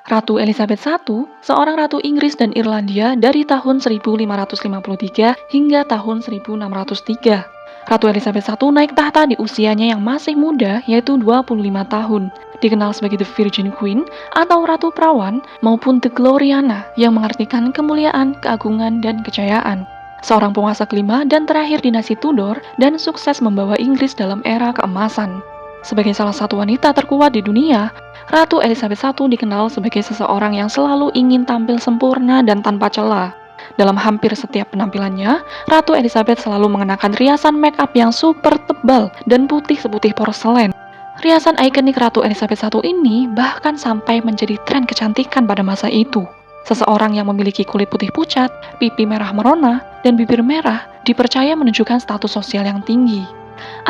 Ratu Elizabeth I, seorang ratu Inggris dan Irlandia dari tahun 1553 hingga tahun 1603. Ratu Elizabeth I naik tahta di usianya yang masih muda, yaitu 25 tahun. Dikenal sebagai The Virgin Queen atau Ratu Perawan maupun The Gloriana yang mengartikan kemuliaan, keagungan, dan kejayaan. Seorang penguasa kelima dan terakhir dinasti Tudor dan sukses membawa Inggris dalam era keemasan. Sebagai salah satu wanita terkuat di dunia, Ratu Elizabeth I dikenal sebagai seseorang yang selalu ingin tampil sempurna dan tanpa celah. Dalam hampir setiap penampilannya, Ratu Elizabeth selalu mengenakan riasan make-up yang super tebal dan putih seputih porselen. Riasan ikonik Ratu Elizabeth I ini bahkan sampai menjadi tren kecantikan pada masa itu. Seseorang yang memiliki kulit putih pucat, pipi merah merona, dan bibir merah dipercaya menunjukkan status sosial yang tinggi.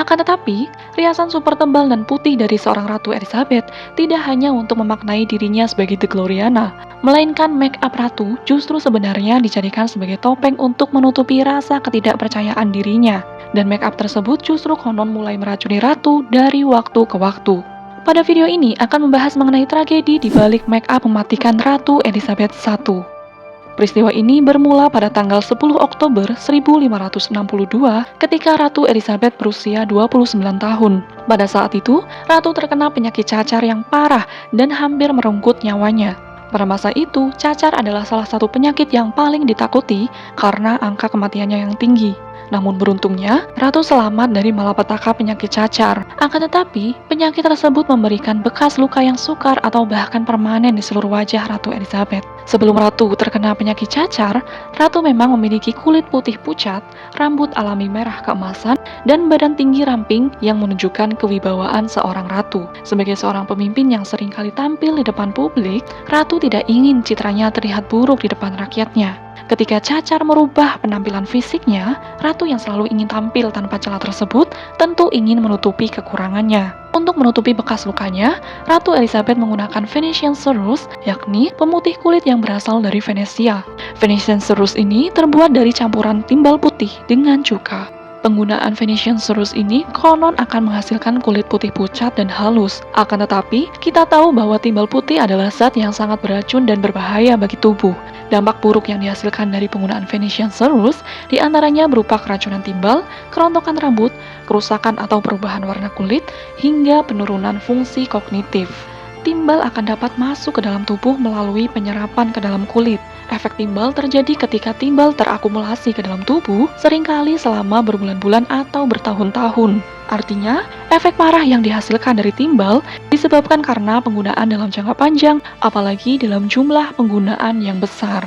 Akan tetapi, riasan super tebal dan putih dari seorang Ratu Elizabeth tidak hanya untuk memaknai dirinya sebagai The Gloriana, melainkan make-up ratu justru sebenarnya dijadikan sebagai topeng untuk menutupi rasa ketidakpercayaan dirinya. Dan make-up tersebut justru konon mulai meracuni ratu dari waktu ke waktu. Pada video ini akan membahas mengenai tragedi di balik make-up mematikan Ratu Elizabeth I. Peristiwa ini bermula pada tanggal 10 Oktober 1562 ketika Ratu Elizabeth berusia 29 tahun. Pada saat itu, Ratu terkena penyakit cacar yang parah dan hampir merenggut nyawanya. Pada masa itu, cacar adalah salah satu penyakit yang paling ditakuti karena angka kematiannya yang tinggi. Namun beruntungnya, Ratu selamat dari malapetaka penyakit cacar. Akan tetapi, penyakit tersebut memberikan bekas luka yang sukar atau bahkan permanen di seluruh wajah Ratu Elizabeth. Sebelum Ratu terkena penyakit cacar, Ratu memang memiliki kulit putih pucat, rambut alami merah keemasan, dan badan tinggi ramping yang menunjukkan kewibawaan seorang ratu. Sebagai seorang pemimpin yang sering kali tampil di depan publik, Ratu tidak ingin citranya terlihat buruk di depan rakyatnya. Ketika cacar merubah penampilan fisiknya, Ratu yang selalu ingin tampil tanpa celah tersebut tentu ingin menutupi kekurangannya. Untuk menutupi bekas lukanya, Ratu Elizabeth menggunakan Venetian Cerusse, yakni pemutih kulit yang berasal dari Venesia. Venetian Cerusse ini terbuat dari campuran timbal putih dengan cuka. Penggunaan Venetian Cerusse ini konon akan menghasilkan kulit putih pucat dan halus. Akan tetapi, kita tahu bahwa timbal putih adalah zat yang sangat beracun dan berbahaya bagi tubuh. Dampak buruk yang dihasilkan dari penggunaan Venetian Cerusse diantaranya berupa keracunan timbal, kerontokan rambut, kerusakan atau perubahan warna kulit, hingga penurunan fungsi kognitif. Timbal akan dapat masuk ke dalam tubuh melalui penyerapan ke dalam kulit. Efek timbal terjadi ketika timbal terakumulasi ke dalam tubuh, seringkali selama berbulan-bulan atau bertahun-tahun. Artinya, efek parah yang dihasilkan dari timbal disebabkan karena penggunaan dalam jangka panjang, apalagi dalam jumlah penggunaan yang besar.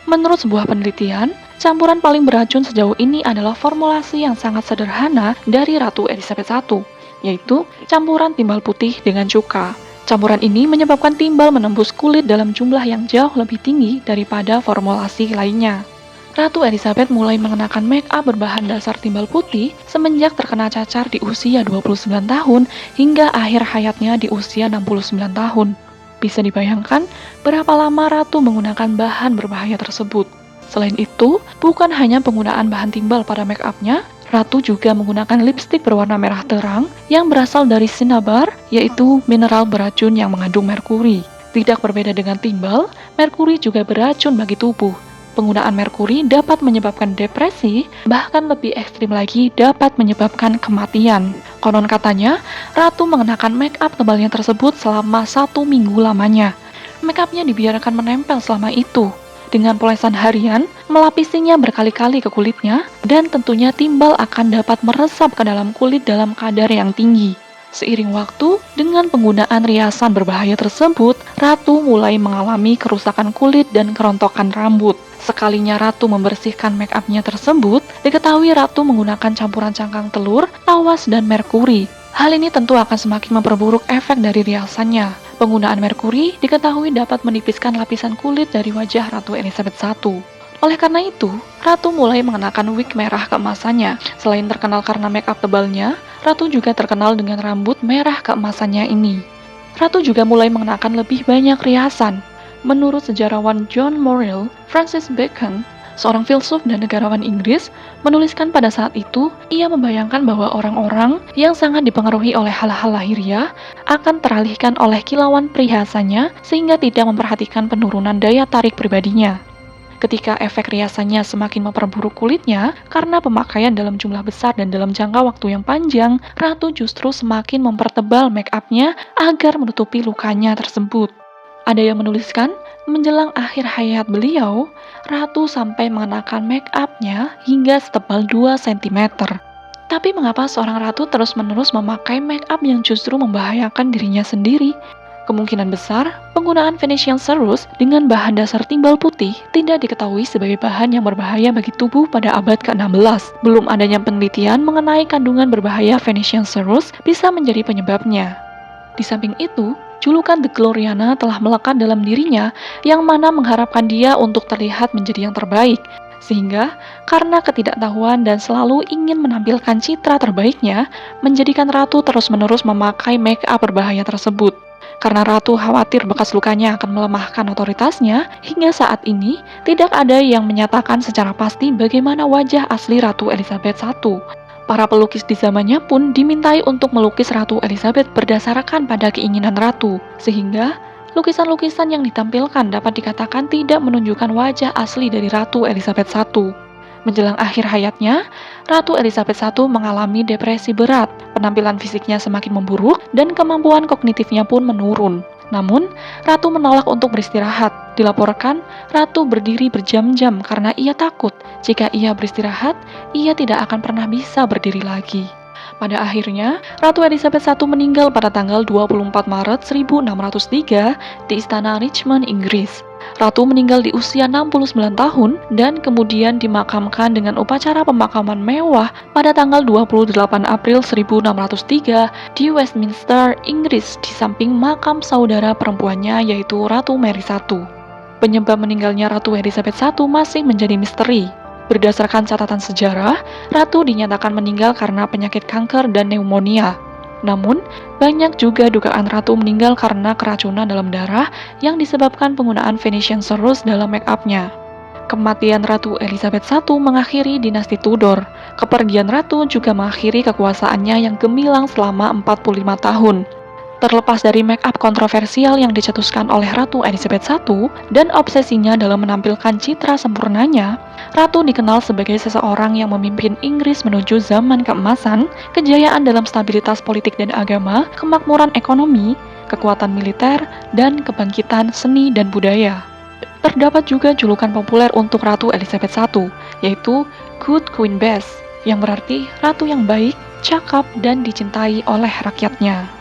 Menurut sebuah penelitian, campuran paling beracun sejauh ini adalah formulasi yang sangat sederhana dari Ratu Elizabeth I, yaitu campuran timbal putih dengan cuka. Campuran ini menyebabkan timbal menembus kulit dalam jumlah yang jauh lebih tinggi daripada formulasi lainnya. Ratu Elizabeth mulai mengenakan make-up berbahan dasar timbal putih semenjak terkena cacar di usia 29 tahun hingga akhir hayatnya di usia 69 tahun. Bisa dibayangkan berapa lama Ratu menggunakan bahan berbahaya tersebut. Selain itu, bukan hanya penggunaan bahan timbal pada make-upnya, Ratu juga menggunakan lipstik berwarna merah terang yang berasal dari cinnabar, yaitu mineral beracun yang mengandung merkuri. Tidak berbeda dengan timbal, merkuri juga beracun bagi tubuh. Penggunaan merkuri dapat menyebabkan depresi, bahkan lebih ekstrim lagi dapat menyebabkan kematian. Konon katanya, Ratu mengenakan make-up tebalnya tersebut selama 1 minggu lamanya. Make-upnya dibiarkan menempel selama itu. Dengan polesan harian, melapisinya berkali-kali ke kulitnya, dan tentunya timbal akan dapat meresap ke dalam kulit dalam kadar yang tinggi. Seiring waktu, dengan penggunaan riasan berbahaya tersebut, Ratu mulai mengalami kerusakan kulit dan kerontokan rambut. Sekalinya Ratu membersihkan make-upnya tersebut, diketahui Ratu menggunakan campuran cangkang telur, tawas, dan merkuri. Hal ini tentu akan semakin memperburuk efek dari riasannya. Penggunaan merkuri diketahui dapat menipiskan lapisan kulit dari wajah Ratu Elizabeth I. Oleh karena itu, Ratu mulai mengenakan wig merah keemasannya. Selain terkenal karena make-up tebalnya, Ratu juga terkenal dengan rambut merah keemasannya ini. Ratu juga mulai mengenakan lebih banyak riasan. Menurut sejarawan John Morrill, Francis Bacon, Seorang filsuf dan negarawan Inggris menuliskan pada saat itu, ia membayangkan bahwa orang-orang yang sangat dipengaruhi oleh hal-hal lahiriah akan teralihkan oleh kilauan perhiasannya sehingga tidak memperhatikan penurunan daya tarik pribadinya. Ketika efek riasannya semakin memperburuk kulitnya karena pemakaian dalam jumlah besar dan dalam jangka waktu yang panjang, ratu justru semakin mempertebal make up-nya agar menutupi lukanya tersebut. Ada yang menuliskan, menjelang akhir hayat beliau, ratu sampai mengenakan make up-nya hingga setebal 2 cm. Tapi mengapa seorang ratu terus-menerus memakai make up yang justru membahayakan dirinya sendiri? Kemungkinan besar, penggunaan Venetian Cerusse dengan bahan dasar timbal putih tidak diketahui sebagai bahan yang berbahaya bagi tubuh pada abad ke-16. Belum adanya penelitian mengenai kandungan berbahaya Venetian Cerusse bisa menjadi penyebabnya. Di samping itu, julukan The Gloriana telah melekat dalam dirinya yang mana mengharapkan dia untuk terlihat menjadi yang terbaik. Sehingga, karena ketidaktahuan dan selalu ingin menampilkan citra terbaiknya, menjadikan ratu terus-menerus memakai make up berbahaya tersebut. Karena ratu khawatir bekas lukanya akan melemahkan otoritasnya, hingga saat ini tidak ada yang menyatakan secara pasti bagaimana wajah asli Ratu Elizabeth I. Para pelukis di zamannya pun dimintai untuk melukis Ratu Elizabeth berdasarkan pada keinginan ratu, sehingga lukisan-lukisan yang ditampilkan dapat dikatakan tidak menunjukkan wajah asli dari Ratu Elizabeth I. Menjelang akhir hayatnya, Ratu Elizabeth I mengalami depresi berat, penampilan fisiknya semakin memburuk, dan kemampuan kognitifnya pun menurun. Namun, Ratu menolak untuk beristirahat. Dilaporkan, Ratu berdiri berjam-jam karena ia takut jika ia beristirahat, ia tidak akan pernah bisa berdiri lagi. Pada akhirnya, Ratu Elizabeth I meninggal pada tanggal 24 Maret 1603 di Istana Richmond, Inggris. Ratu meninggal di usia 69 tahun dan kemudian dimakamkan dengan upacara pemakaman mewah pada tanggal 28 April 1603 di Westminster, Inggris di samping makam saudara perempuannya yaitu Ratu Mary I. Penyebab meninggalnya Ratu Elizabeth I masih menjadi misteri. Berdasarkan catatan sejarah, Ratu dinyatakan meninggal karena penyakit kanker dan pneumonia. Namun, banyak juga dugaan Ratu meninggal karena keracunan dalam darah yang disebabkan penggunaan Venetian Cerusse dalam make up-nya. Kematian Ratu Elizabeth I mengakhiri dinasti Tudor. Kepergian Ratu juga mengakhiri kekuasaannya yang gemilang selama 45 tahun. Terlepas dari make up kontroversial yang dicetuskan oleh Ratu Elizabeth I dan obsesinya dalam menampilkan citra sempurnanya, Ratu dikenal sebagai seseorang yang memimpin Inggris menuju zaman keemasan, kejayaan dalam stabilitas politik dan agama, kemakmuran ekonomi, kekuatan militer, dan kebangkitan seni dan budaya. Terdapat juga julukan populer untuk Ratu Elizabeth I, yaitu Good Queen Bess, yang berarti ratu yang baik, cakap, dan dicintai oleh rakyatnya.